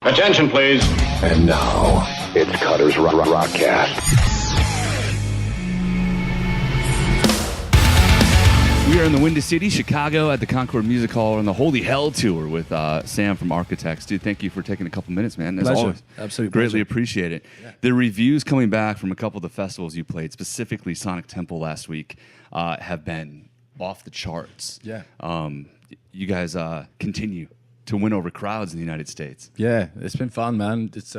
Attention, please. And now, it's Cutter's Rockcast. We are in the Windy City, Chicago, at the Concord Music Hall on the Holy Hell Tour with Sam from Architects. Dude, thank you for taking a couple minutes, man. As pleasure. always, Absolutely greatly pleasure. appreciate it. Yeah. The reviews coming back from a couple of the festivals you played, specifically Sonic Temple last week, have been off the charts. Yeah. You guys continue to win over crowds in the United States. Yeah, it's been fun, man. It's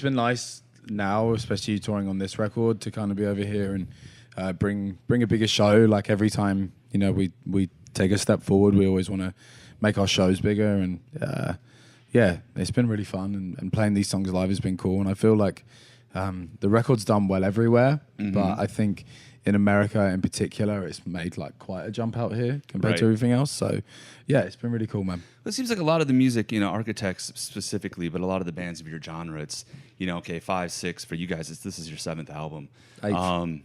been nice now, especially touring on this record, to kind of be over here and bring a bigger show. Like every time, you know, we take a step forward, we always want to make our shows bigger. And yeah, it's been really fun. And playing these songs live has been cool. And I feel like the record's done well everywhere, but I think in America in particular, it's made like quite a jump out here compared to everything else. So yeah, it's been really cool, man. It seems like a lot of the music, you know, Architects specifically, but a lot of the bands of your genre, it's, you know, okay, 5, 6 for you guys. This is your 7th album. 8th.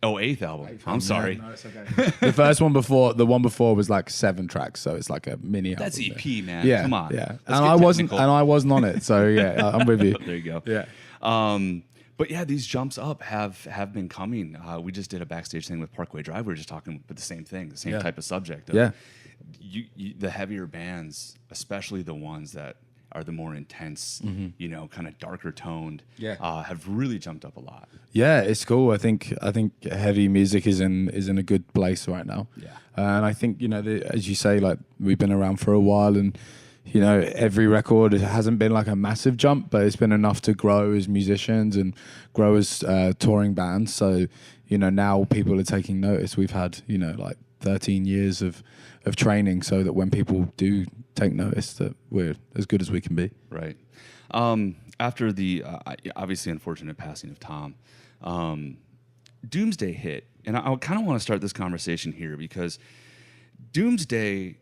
8th album. I'm sorry. No, it's okay. The one before was like 7 tracks, so it's like a mini album. That's EP, man. Yeah, Come on. Yeah, Let's and I wasn't on it, so yeah, I'm with you. There you go. Yeah. But yeah, these jumps up have been coming. We just did a backstage thing with Parkway Drive. We were just talking about the same thing, the same type of subject. Yeah. The heavier bands, especially the ones that are the more intense, you know, kind of darker toned, have really jumped up a lot. Yeah, it's cool. I think heavy music is in a good place right now. Yeah. And I think, you know, as you say, like we've been around for a while, and you know, every record, it hasn't been like a massive jump, but it's been enough to grow as musicians and grow as touring bands. So, you know, now people are taking notice. We've had, you know, like 13 years of training, so that when people do take notice, that we're as good as we can be. Right. After the obviously unfortunate passing of Tom, Doomsday hit. And I kind of want to start this conversation here because Doomsday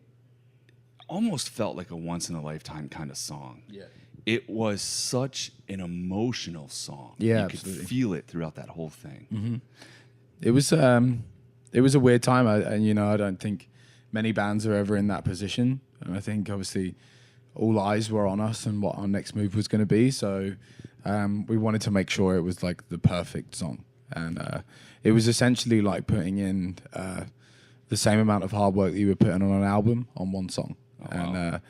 almost felt like a once-in-a-lifetime kind of song. Yeah. It was such an emotional song. Yeah, you absolutely. could feel it throughout that whole thing. Mm-hmm. It was a weird time, and you know, I don't think many bands are ever in that position. And I think obviously all eyes were on us and what our next move was going to be. So we wanted to make sure it was like the perfect song, and it was essentially like putting in the same amount of hard work that you were putting on an album on one song. Oh, wow.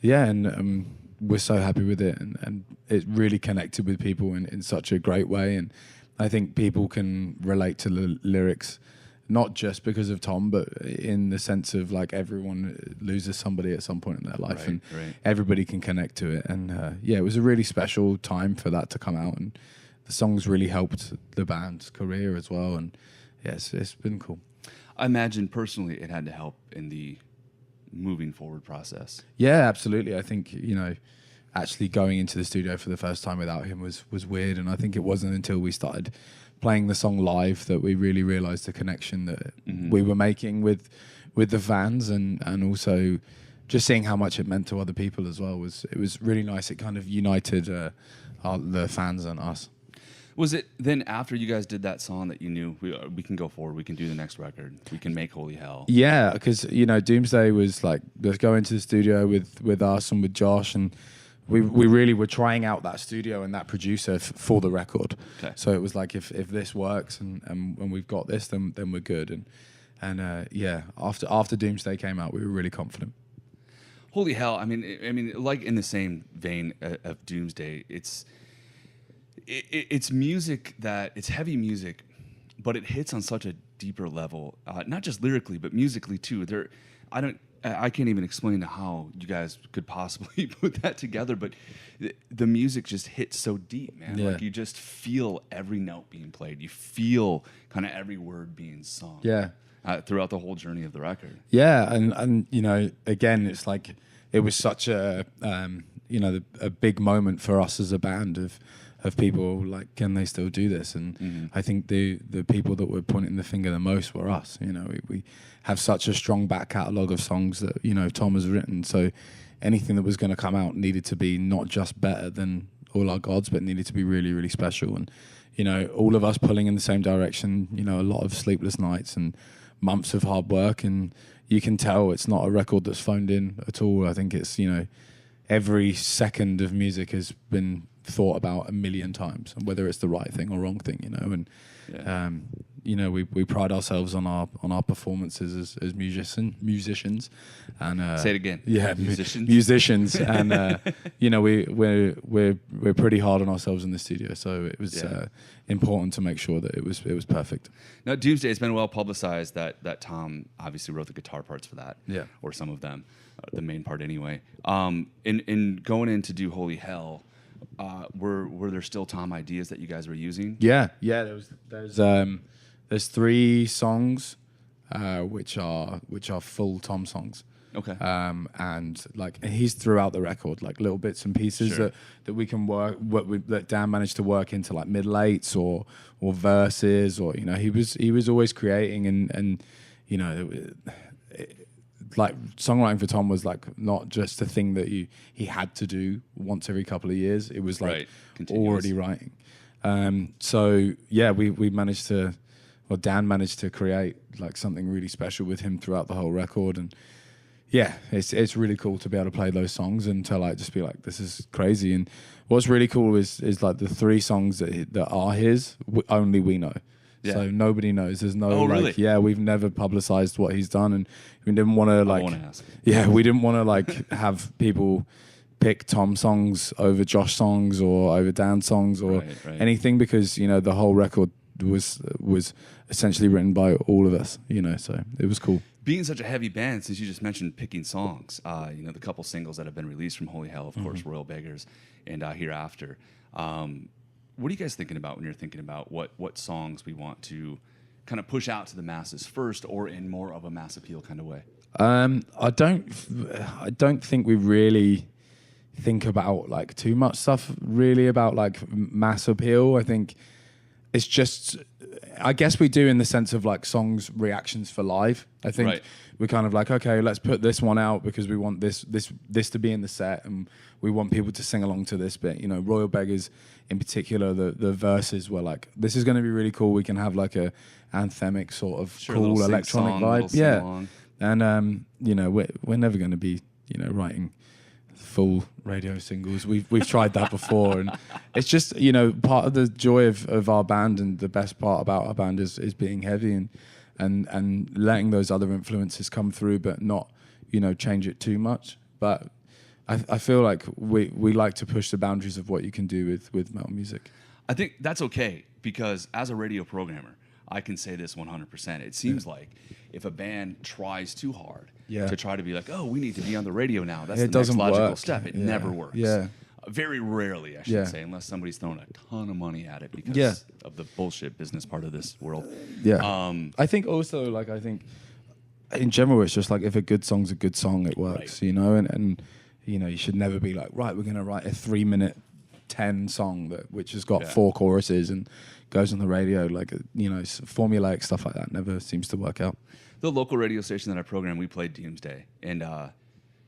And we're so happy with it, and it really connected with people in such a great way. And I think people can relate to the lyrics, not just because of Tom, but in the sense of like everyone loses somebody at some point in their life, and everybody can connect to it. And yeah, it was a really special time for that to come out, and the songs really helped the band's career as well. And yes, it's been cool. I imagine personally it had to help in the moving forward process. Yeah, absolutely. I think, you know, actually going into the studio for the first time without him was weird, and I think it wasn't until we started playing the song live that we really realized the connection that we were making with the fans, and also just seeing how much it meant to other people as well. It was really nice. It kind of united the fans and us. Was it then after you guys did that song that you knew we can go forward, we can do the next record, we can make Holy Hell? Yeah, because, you know, Doomsday was like, let's go into the studio with us and with Josh, and we really were trying out that studio and that producer for the record. Okay. So it was like, if this works and when we've got this, then we're good. And yeah, after Doomsday came out, we were really confident. Holy Hell, I mean, like in the same vein of Doomsday, it's music it's heavy music, but it hits on such a deeper level, not just lyrically, but musically too. I can't even explain how you guys could possibly put that together, but the music just hits so deep, man. Yeah. Like you just feel every note being played. You feel kind of every word being sung. Yeah. Throughout the whole journey of the record. Yeah, and you know, again, it's like it was such a you know, a big moment for us as a band of people like, can they still do this? And I think the people that were pointing the finger the most were us. You know, we have such a strong back catalogue of songs that, you know, Tom has written. So anything that was going to come out needed to be not just better than All Our Gods, but needed to be really, really special. And, you know, all of us pulling in the same direction, you know, a lot of sleepless nights and months of hard work. And you can tell it's not a record that's phoned in at all. I think it's, you know, every second of music has been thought about a million times, and whether it's the right thing or wrong thing, you know. And you know, we pride ourselves on our performances as musicians, and say it again. Yeah, musicians, and you know, we're pretty hard on ourselves in the studio, so it was important to make sure that it was perfect. Now, Doomsday, it's been well publicized that Tom obviously wrote the guitar parts for that, or some of them, the main part anyway. In going in to do Holy Hell, were there still Tom ideas that you guys were using? Yeah. There's 3 songs, which are full Tom songs. Okay. And like he's throughout the record, like little bits and pieces that we can work, that Dan managed to work into like middle eights or verses, or you know, he was always creating, and you know, like songwriting for Tom was like not just a thing that he had to do once every couple of years. It was like already writing. So yeah, we managed to, well, Dan managed to create like something really special with him throughout the whole record, and yeah, it's really cool to be able to play those songs and to like just be like, this is crazy. And what's really cool is like the 3 songs that are his, only we know. Yeah. So nobody knows. There's no really? We've never publicized what he's done, and we didn't want to like. I want to ask. Yeah, we didn't want to like have people pick Tom songs over Josh songs or over Dan songs or anything, because you know the whole record was essentially written by all of us. You know, so it was cool. Being such a heavy band, since you just mentioned picking songs, you know, the couple singles that have been released from Holy Hell, of course, Royal Beggars, and Hereafter. What are you guys thinking about when you're thinking about what songs we want to kind of push out to the masses first, or in more of a mass appeal kind of way? I don't think we really think about like too much stuff really about like mass appeal. I think it's just, I guess we do in the sense of like songs reactions for live. I think we're kind of like, okay, let's put this one out because we want this to be in the set, and we want people to sing along to this bit. You know, Royal Beggars in particular, the verses were like, this is going to be really cool. We can have like a anthemic sort of cool electronic vibe. Yeah. And you know, we're never going to be, you know, writing full radio singles. We've tried that before, and it's just, you know, part of the joy of our band, and the best part about our band is being heavy and letting those other influences come through, but not, you know, change it too much. But I feel like we like to push the boundaries of what you can do with metal music. I think that's okay, because as a radio programmer, I can say this 100%. It seems like if a band tries too hard to try to be like, oh, we need to be on the radio now, that's the next logical step. It never works. Yeah. Very rarely, I should say, unless somebody's throwing a ton of money at it because of the bullshit business part of this world. Yeah. I think also, like, in general, it's just like if a good song's a good song, it works, you know, and you know, you should never be like, right, we're going to write a 3-minute 10 song which has got 4 choruses and goes on the radio, like, you know, formulaic stuff like that never seems to work out. The local radio station that I programmed, we played Doomsday, and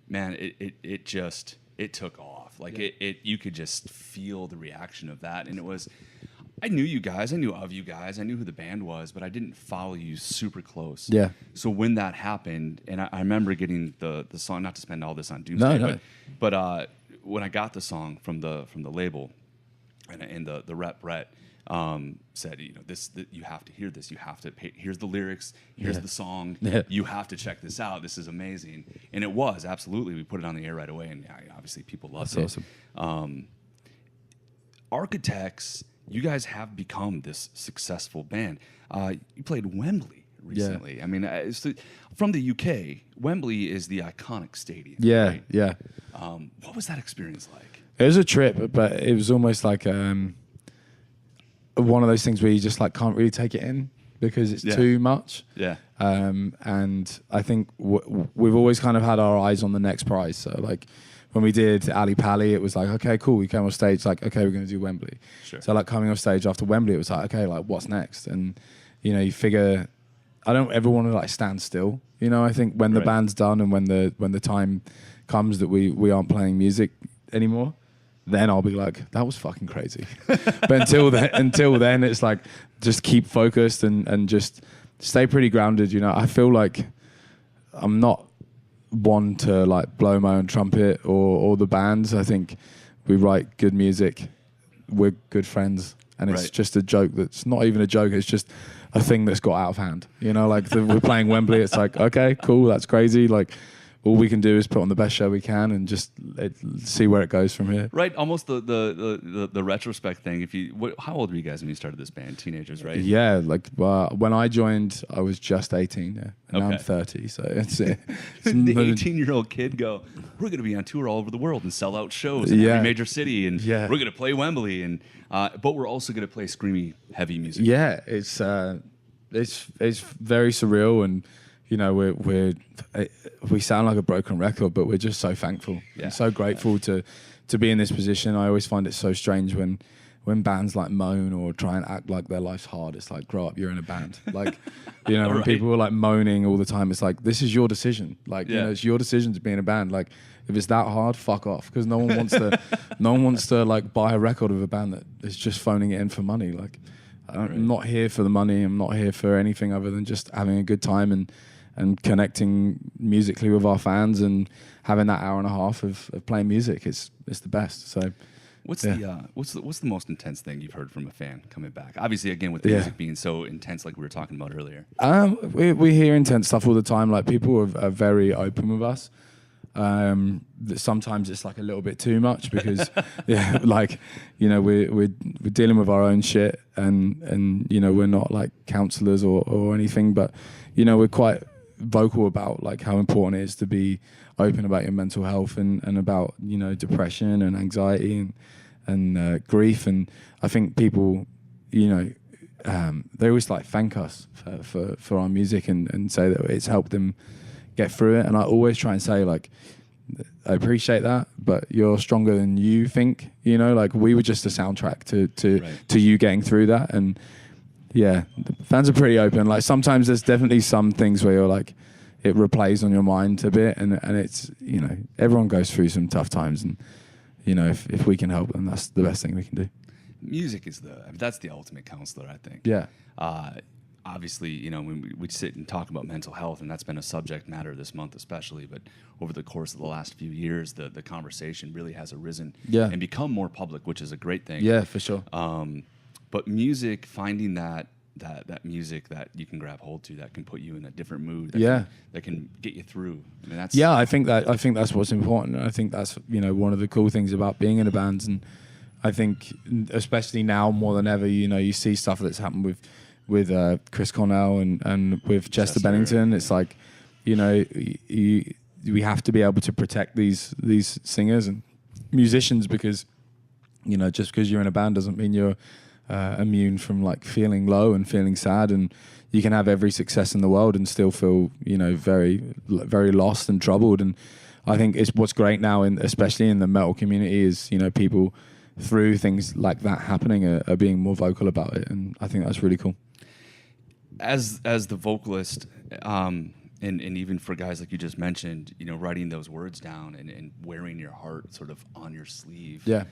man, it took off. Like you could just feel the reaction of that, and it was. I knew you guys, I knew of you guys, I knew who the band was, but I didn't follow you super close. Yeah. So when that happened, and I remember getting the song, not to spend all this on Doomsday, but when I got the song from the label, and the rep Brett said, you know, this you have to hear this, you have to pay, here's the lyrics, here's the song, you have to check this out, this is amazing. And it was, absolutely, we put it on the air right away, and obviously people loved it. Awesome. Architects, you guys have become this successful band. You played Wembley recently. I mean, from the UK, Wembley is the iconic stadium. Yeah, right? yeah. What was that experience like? It was a trip, but it was almost like one of those things where you just like can't really take it in because it's too much. Yeah. And I think we've always kind of had our eyes on the next prize. So like when we did Ali Pally, it was like, okay, cool. We came off stage, like, okay, we're going to do Wembley. Sure. So like coming off stage after Wembley, it was like, okay, like what's next? And you know, you figure, I don't ever want to like stand still. You know, I think when the band's done and when the time comes that we aren't playing music anymore, then I'll be like, that was fucking crazy. But until then, it's like just keep focused and just stay pretty grounded. You know, I feel like I'm not one to like blow my own trumpet or the bands. I think we write good music. We're good friends, and it's just a joke that's not even a joke. It's just a thing that's got out of hand. You know, like we're playing Wembley. It's like, okay, cool, that's crazy. Like, all we can do is put on the best show we can and just see where it goes from here. Right, almost the retrospect thing. How old were you guys when you started this band? Teenagers, right? Yeah, like when I joined, I was just 18. Yeah, and now I'm 30. So it's the 18-year-old kid go, we're going to be on tour all over the world and sell out shows in every major city, and we're going to play Wembley, and but we're also going to play screamy, heavy music. Yeah, it's very surreal, and you know, we sound like a broken record, but we're just so thankful and so grateful to be in this position. I always find it so strange when bands like moan or try and act like their life's hard. It's like, grow up, you're in a band. Like, you know, when people are like moaning all the time, it's like, this is your decision. Like, you know, it's your decision to be in a band. Like, if it's that hard, fuck off, because no one wants to like buy a record of a band that is just phoning it in for money. Like, I'm not here for the money. I'm not here for anything other than just having a good time and connecting musically with our fans and having that hour and a half of playing music. It's the best. So what's the most intense thing you've heard from a fan coming back? Obviously, again, with the music being so intense, like we were talking about earlier. We hear intense stuff all the time. Like, people are very open with us. Sometimes it's like a little bit too much because like, you know, we're dealing with our own shit, and you know, we're not like counselors or anything, but you know, we're quite vocal about like how important it is to be open about your mental health and about, you know, depression and anxiety and grief. And I think people, you know, they always like thank us for our music and say that it's helped them get through it. And I always try and say, like, I appreciate that, but you're stronger than you think. You know, like, we were just a soundtrack to you getting through that. And yeah, the fans are pretty open. Like, sometimes there's definitely some things where you're like, it replays on your mind a bit, and it's, you know, everyone goes through some tough times, and you know, if we can help them, that's the best thing we can do. Music is that's the ultimate counselor, I think. Yeah. Obviously, you know, when we sit and talk about mental health, and that's been a subject matter this month especially, but over the course of the last few years, the conversation really has arisen and become more public, which is a great thing. Yeah, for sure. But music, finding that music that you can grab hold to, that can put you in a different mood, that can get you through. I mean, that's I think that's what's important. I think that's, you know, one of the cool things about being in a band, and I think especially now more than ever, you know, you see stuff that's happened with Chris Cornell and with Chester Bennington. It's like, you know, we have to be able to protect these singers and musicians, because, you know, just because you're in a band doesn't mean you're immune from like feeling low and feeling sad, and you can have every success in the world and still feel, you know, very, very lost and troubled. And I think it's what's great now, especially in the metal community, is, you know, people through things like that happening are being more vocal about it, and I think that's really cool. As the vocalist, and even for guys like you just mentioned, you know, writing those words down and wearing your heart sort of on your sleeve. Yeah.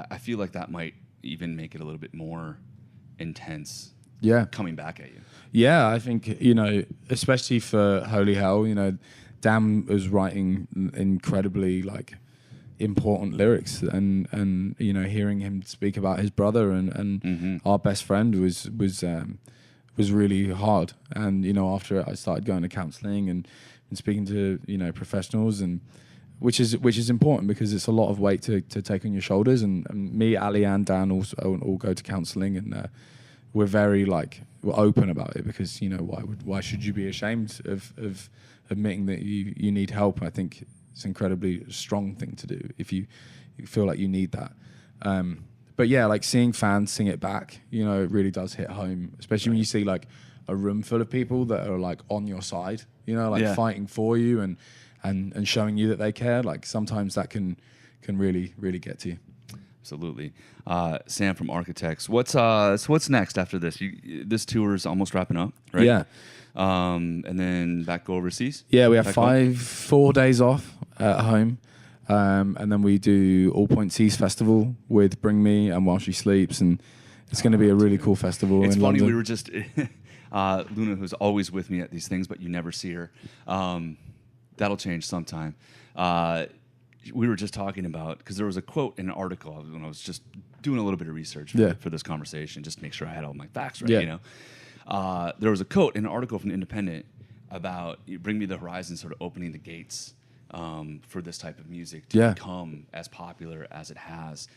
I feel like that might even make it a little bit more intense. Yeah. Coming back at you. Yeah, I think, you know, especially for Holy Hell, you know, Dan was writing incredibly like important lyrics, and you know, hearing him speak about his brother and our best friend was really hard. And you know, after it, I started going to counselling and speaking to, you know, professionals, and which is important, because it's a lot of weight to take on your shoulders. And me, Ali, and Dan all go to counselling, and we're very like, we're open about it, because, you know, why should you be ashamed of admitting that you need help? I think it's an incredibly strong thing to do if you feel like you need that. But yeah, like seeing fans sing it back, you know, it really does hit home, especially when you see like a room full of people that are like on your side, you know, like fighting for you and showing you that they care. Like, sometimes that can really, really get to you. Absolutely. Sam from Architects, what's next after this? This tour is almost wrapping up, right? Yeah. And then go overseas? Yeah, we have 4 days off at home. And then we do All Points East Festival with Bring Me and While She Sleeps, and it's going to be a really cool festival. It's in funny, London. we were just Luna, who's always with me at these things, but you never see her. That'll change sometime. We were just talking about, because there was a quote in an article when I was just doing a little bit of research for this conversation, just to make sure I had all my facts right, you know. There was a quote in an article from The Independent about Bring Me the Horizon sort of opening the gates for this type of music to become as popular as it has.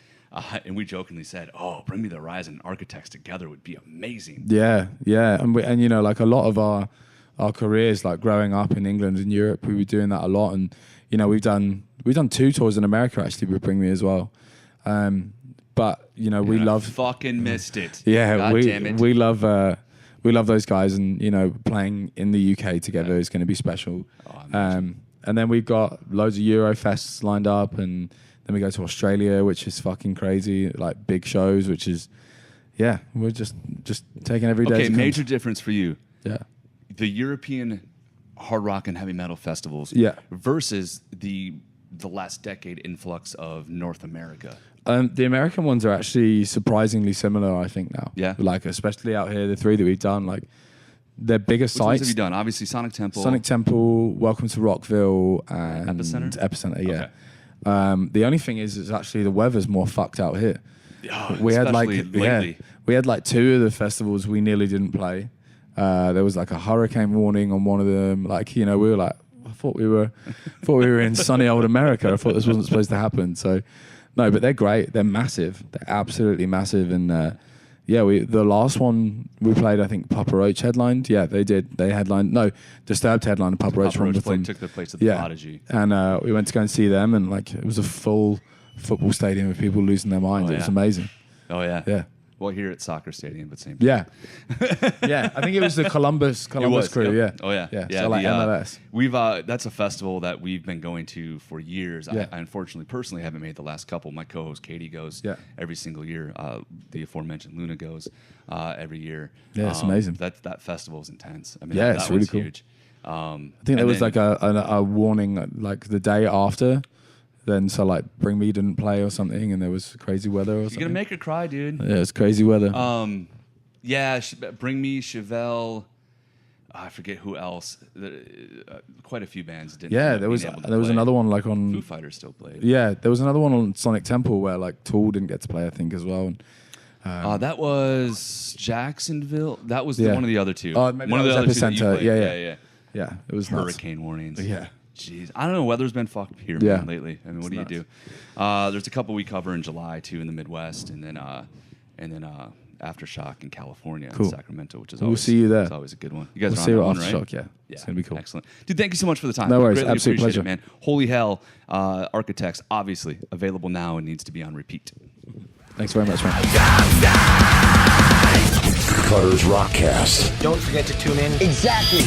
And we jokingly said, "Oh, Bring Me the Horizon and Architects together would be amazing." Yeah, and you know, like a lot of our careers, like growing up in England and Europe, we were doing that a lot. And you know, we've done 2 tours in America actually with Bring Me as well. But you know, we love fucking missed it. Yeah, God damn it. we love those guys, and you know, playing in the UK together is going to be special. And then we've got loads of Eurofests lined up, and then we go to Australia, which is fucking crazy, like big shows, which is, we're just taking every day. Okay, major difference for you. Yeah. The European hard rock and heavy metal festivals versus the last decade influx of North America. The American ones are actually surprisingly similar, I think, now. Yeah. Like, especially out here, the 3 that we've done, like, they're bigger Which sites. ones have you done? Obviously, Sonic Temple. Welcome to Rockville, and Epicenter, yeah. Okay. The only thing is actually the weather's more fucked out here. We had we had like 2 of the festivals we nearly didn't play. There was like a hurricane warning on one of them. Like, you know, we were like, I thought we were in sunny old America. I thought this wasn't supposed to happen. So, no, but they're great. They're massive. They're absolutely massive. And the last one we played, I think Papa Roach headlined. Yeah, they did. They headlined. No, Disturbed headlined. And Papa Roach took the place of the Prodigy. And we went to go and see them, and like it was a full football stadium with people losing their minds. It was amazing. Oh yeah. Yeah. Well, here at Soccer Stadium, but same. Yeah. Yeah. I think it was the Columbus crew. Yeah. Oh yeah. Yeah. So like MLS. We've that's a festival that we've been going to for years. Yeah. I unfortunately personally haven't made the last couple. My co-host Katie goes every single year. The aforementioned Luna goes every year. Yeah, it's amazing. That festival is intense. I mean, yeah, that it's really cool. Huge. I think there was like a warning like the day after. Then so like Bring Me didn't play or something, and there was crazy weather or something. You're gonna make her cry, dude. Yeah, it's crazy weather. Bring Me, Chevelle. I forget who else. Quite a few bands didn't. Yeah, there was another one like on Foo Fighters still played. Yeah, there was another one on Sonic Temple where like Tool didn't get to play, I think, as well. That was Jacksonville. That was one of the other 2. Maybe one of the other 2 that you played. Yeah, it was hurricane warnings. Yeah. Jeez, I don't know. Weather's been fucked here man, lately. I mean, what do you do? There's a couple we cover in July too in the Midwest, and then Aftershock in California and Sacramento, which is always, we'll see you there. It's always a good one. You guys we'll are see on you that at one, Aftershock, right? yeah. It's gonna be cool. Excellent, dude. Thank you so much for the time. No worries, Greatly absolute appreciate pleasure, it, man. Holy hell, Architects, obviously available now and needs to be on repeat. Thanks very much, man. Cutter's Rockcast. Don't forget to tune in. Exactly.